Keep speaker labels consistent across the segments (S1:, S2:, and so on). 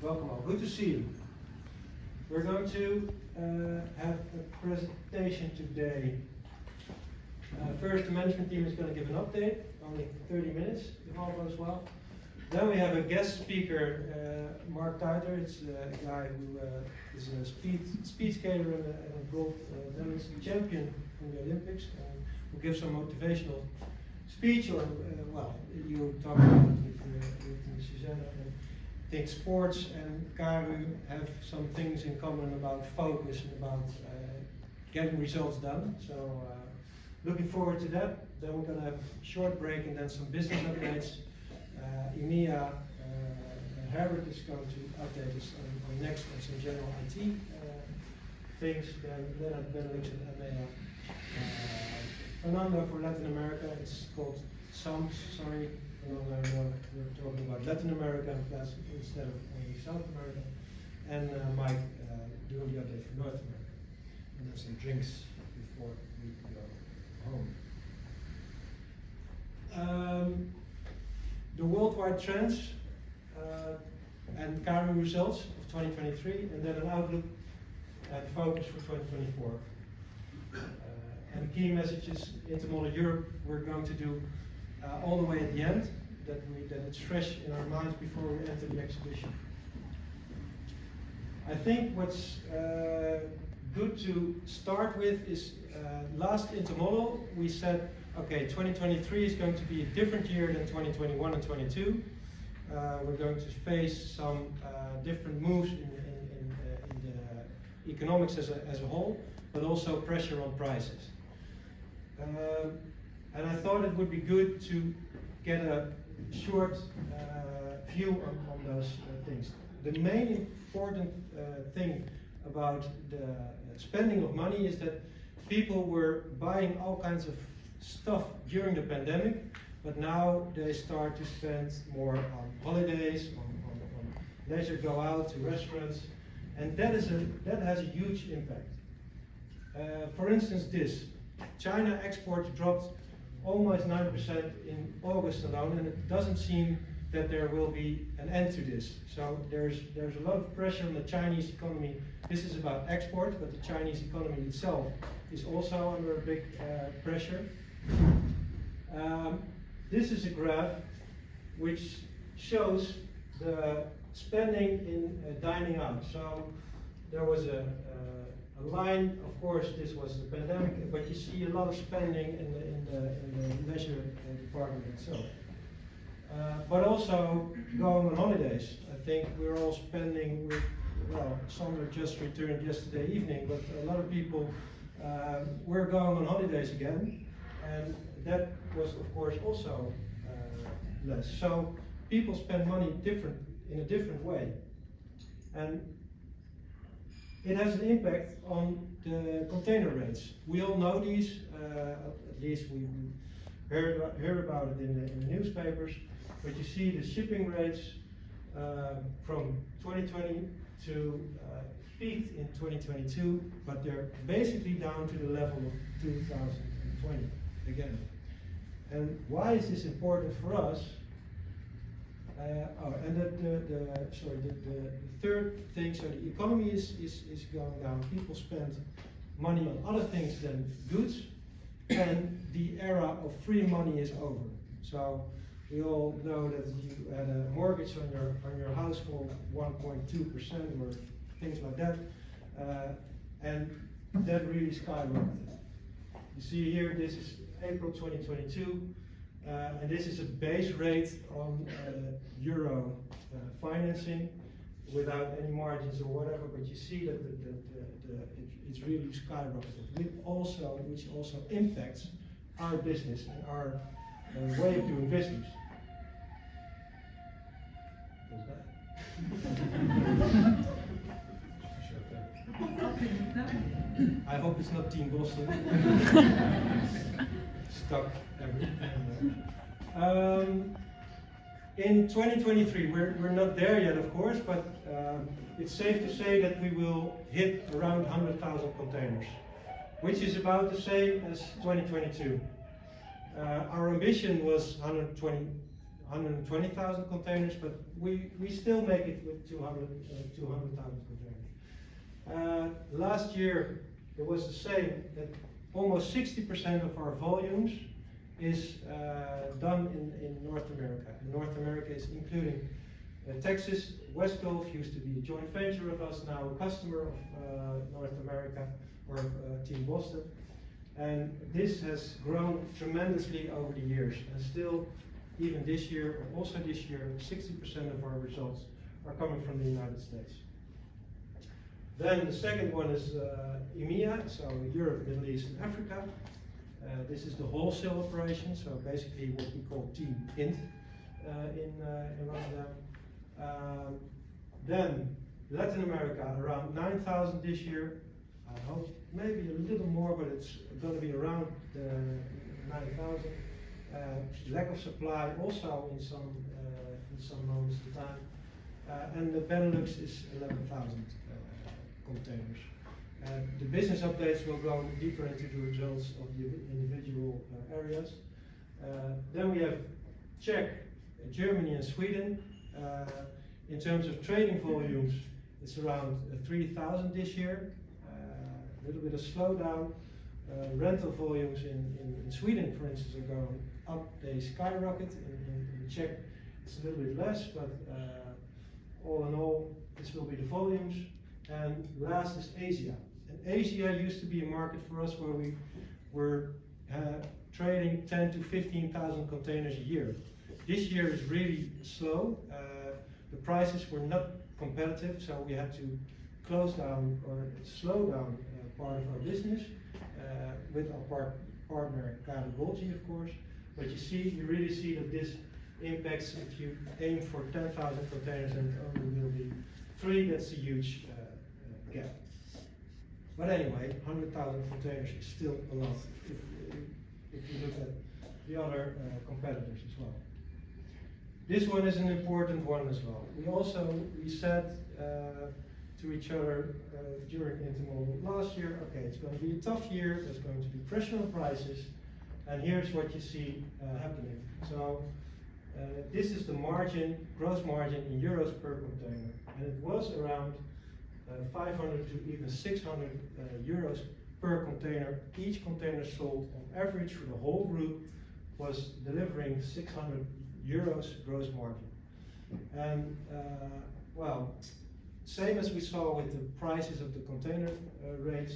S1: Welcome all. Good to see you. We're going to have a presentation today. First, the management team is going to give an update, only 30 minutes, if all goes well. Then we have a guest speaker, Mark Titer. It's a guy who is a speed skater and a gold medalist champion from the Olympics, and will give some motivational speech, or well, you talk about it with Susanna. And I think sports and CARU have some things in common about focus and about getting results done. So looking forward to that. Then we're going to have a short break and then some business updates. EMEA, Herbert is going to update us on next and some general IT things. Then Leonard Benelux and EMEA. Fernando for Latin America. It's called SAMS, sorry. Fernando, we're talking about Latin America instead of only South America. And Mike doing the update for North America. And then some drinks before we go home. The worldwide trends and CARU results of 2023, and then an outlook and focus for 2024. And key messages, Intermodal Europe, we're going to do all the way at the end, that it's fresh in our minds before we enter the exhibition. I think what's good to start with is last Intermodal we said, okay, 2023 is going to be a different year than 2021 and 22. We're going to face some different moves in the economics as a whole, but also pressure on prices. And I thought it would be good to get a short view on those things. The main important thing about the spending of money is that people were buying all kinds of stuff during the pandemic, but now they start to spend more on holidays, on leisure, go out to restaurants, and that has a huge impact. For instance, this China exports dropped almost 9% in August alone, and it doesn't seem that there will be an end to this. So there's a lot of pressure on the Chinese economy. This is about export, but the Chinese economy itself is also under a big pressure. This is a graph which shows the spending in dining out. So there was a line, of course, this was the pandemic, but you see a lot of spending in the leisure department itself. But also going on holidays. I think we're all spending, well, some are just returned yesterday evening, but a lot of people were going on holidays again, and that was, of course, also less. So people spend money in a different way. And it has an impact on the container rates. We all know these, at least we heard about it in the newspapers, but you see the shipping rates from 2020 to peaked in 2022, but they're basically down to the level of 2020 again. And why is this important for us? The third thing, so the economy is going down. People spend money on other things than goods, and the era of free money is over. So we all know that you had a mortgage on your house for 1.2% or things like that, and that really skyrocketed. You see here, this is April 2022. And this is a base rate on euro financing without any margins or whatever, but you see that it's really skyrocketed, which also impacts our business and our way of doing business. I hope it's not Team Boston. Stuck in 2023, we're not there yet, of course, but it's safe to say that we will hit around 100,000 containers, which is about the same as 2022. Our ambition was 120, 120,000 containers, but we still make it with 200,000 containers. Last year it was the same, that almost 60% of our volumes is done in North America. And North America is including Texas. West Gulf used to be a joint venture of us, now a customer of North America, or Team Boston. And this has grown tremendously over the years, and still, even this year, or also this year, 60% of our results are coming from the United States. Then the second one is EMEA, so Europe, Middle East, and Africa. This is the wholesale operation, so basically what we call Team INT in Rotterdam. Then Latin America, around 9,000 this year. I hope maybe a little more, but it's going to be around 9,000. Lack of supply also in some moments of time. And the Benelux is 11,000 containers. The business updates will go deeper into the results of the individual areas. Then we have Czech, Germany and Sweden. In terms of trading volumes, it's around 3,000 this year. A little bit of slowdown. Rental volumes in Sweden, for instance, are going up. They skyrocket. In Czech, it's a little bit less, but all in all, this will be the volumes. And last is Asia. And Asia used to be a market for us where we were trading 10 to 15,000 containers a year. This year is really slow. The prices were not competitive, so we had to close down or slow down part of our business with our partner CARU, of course. But you really see that this impacts if you aim for 10,000 containers and it only will be 3, that's a huge gap. But anyway, 100,000 containers is still a lot if you look at the other competitors as well. This one is an important one as well. We said to each other during Intermodal last year, okay, it's going to be a tough year, there's going to be pressure on prices, and here's what you see happening. So this is the margin, gross margin in euros per container, and it was around 500 to even 600 euros per container. Each container sold on average for the whole group was delivering 600 euros gross margin. And well, same as we saw with the prices of the container rates,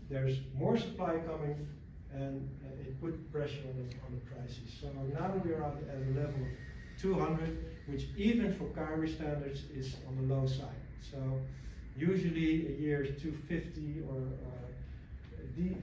S1: there's more supply coming, and it put pressure on the prices. So now we are at a level of 200, which even for CARU standards is on the low side. So usually a year is 250, or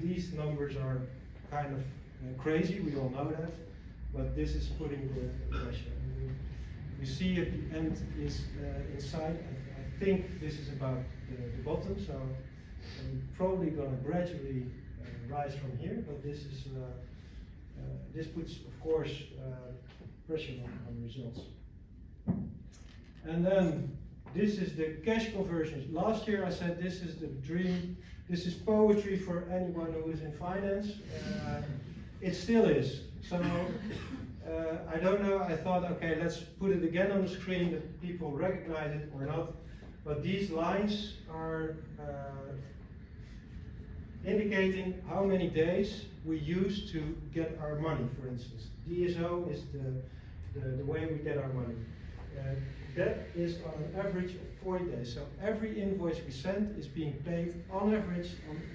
S1: these numbers are kind of crazy, we all know that, but this is putting the pressure. And we see if the end is inside. I think this is about the bottom, so I'm probably going to gradually rise from here, but this is this puts, of course, pressure on results. And then this is the cash conversions. Last year I said this is the dream. This is poetry for anyone who is in finance. It still is. So I don't know. I thought, okay, let's put it again on the screen that people recognize it or not. But these lines are indicating how many days we use to get our money, for instance. DSO is the way we get our money. That is on an average of 40 days. So every invoice we send is being paid on average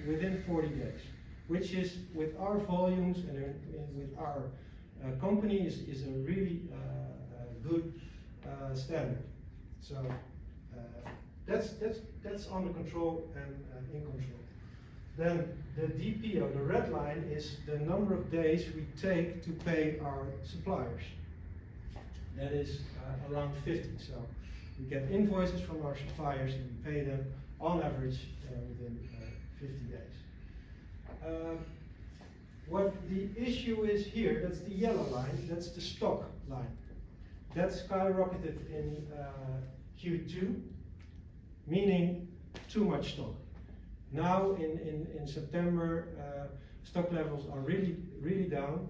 S1: within 40 days, which is, with our volumes and with our company, is a really good standard. So that's under control and in control. Then the DPO, the red line, is the number of days we take to pay our suppliers. That is around 50. So we get invoices from our suppliers and we pay them on average within 50 days. What the issue is here, that's the yellow line, that's the stock line. That skyrocketed in Q2, meaning too much stock. Now in September, stock levels are really down,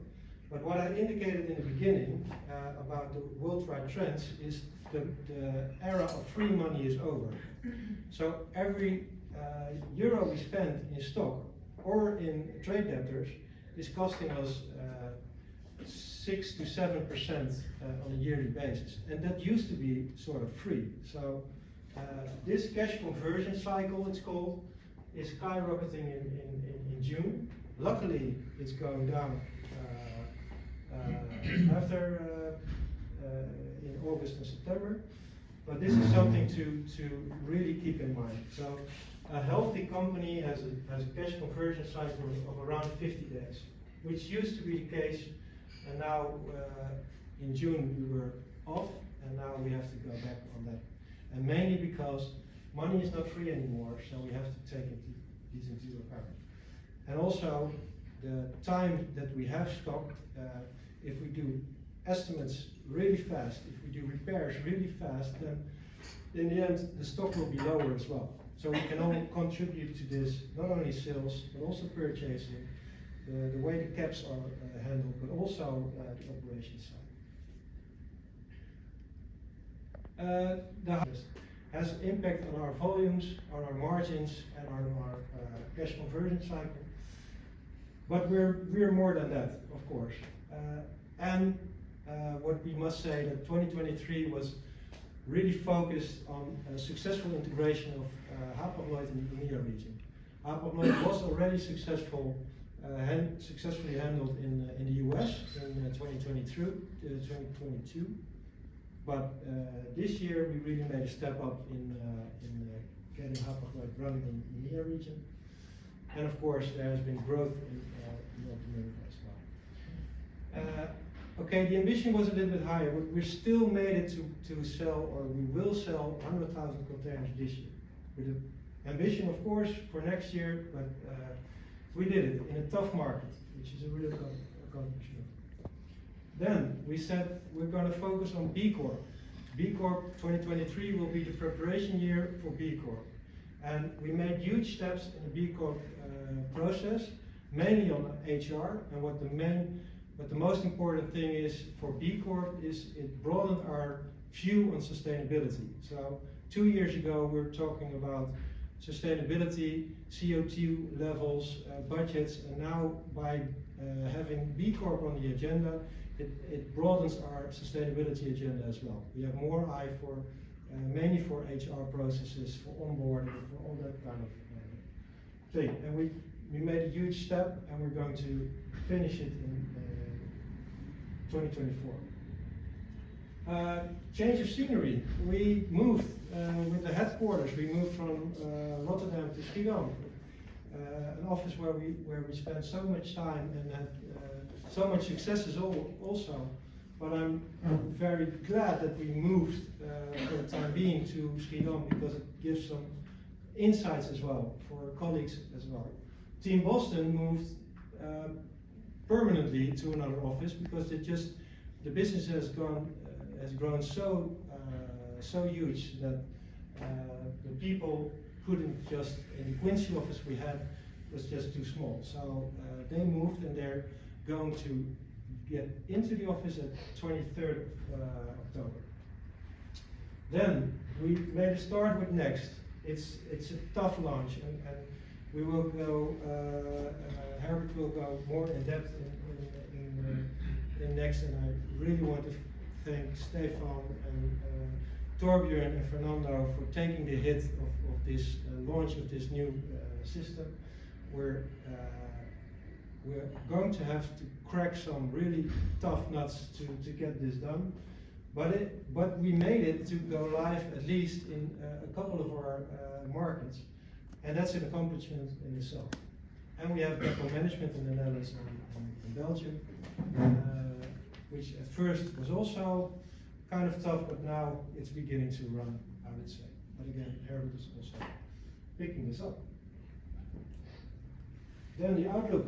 S1: But what I indicated in the beginning about the worldwide trends is the era of free money is over. So every euro we spend in stock or in trade debtors is costing us 6 to 7% on a yearly basis, and that used to be sort of free. So this cash conversion cycle, it's called, is skyrocketing in June. Luckily, it's going down after in August and September, but this is something to really keep in mind. So a healthy company has a cash conversion cycle of around 50 days, which used to be the case, and now in June we were off, and now we have to go back on that. And mainly because money is not free anymore, so we have to take these into account. And also the time that we have stock, if we do estimates really fast, if we do repairs really fast, then in the end the stock will be lower as well. So we can all contribute to this, not only sales, but also purchasing, the way the caps are handled, but also the operations side. The has impact on our volumes, on our margins, and on our cash conversion cycle. But we're more than that, of course. And what we must say that 2023 was really focused on a successful integration of Hapag-Lloyd in the EMEA region. Hapag-Lloyd was already successfully handled in the US in 2022. But this year we really made a step up in getting Hapag-Lloyd running in the EMEA region. And of course there has been growth in North America as well. Okay, the ambition was a little bit higher, but we still made it to sell, or we will sell 100,000 containers this year. With the ambition, of course, for next year, but we did it in a tough market, which is a real accomplishment. Then we said we're going to focus on B Corp. B Corp 2023 will be the preparation year for B Corp. And we made huge steps in the B Corp process, mainly on HR, and but the most important thing is for B Corp is it broadened our view on sustainability. So 2 years ago we were talking about sustainability, CO2 levels, budgets, and now by having B Corp on the agenda, it broadens our sustainability agenda as well. We have more eye for, mainly for HR processes, for onboarding, for all that kind of thing. And we made a huge step, and we're going to finish it in 2024. Change of scenery. We moved with the headquarters. We moved from Rotterdam to Schiedam, an office where we spent so much time and had so much successes also. But I'm very glad that we moved for the time being to Schiedam, because it gives some insights as well for colleagues as well. Team Boston moved permanently to another office because the business has grown so huge that the people couldn't just, in the Quincy office we had was just too small. So they moved, and they're going to get into the office at 23rd of October. Then we made a start with Next. It's a tough launch, and we will go, Herbert will go more in depth in Next, and I really want to thank Stefan and Torbjörn and Fernando for taking the hit of this launch of this new system. We're going to have to crack some really tough nuts to get this done, but we made it to go live at least in a couple of our markets, and that's an accomplishment in itself. And we have depot management in the Netherlands and Belgium, which at first was also kind of tough, but now it's beginning to run, I would say. But again, Herbert is also picking this up. Then the outlook.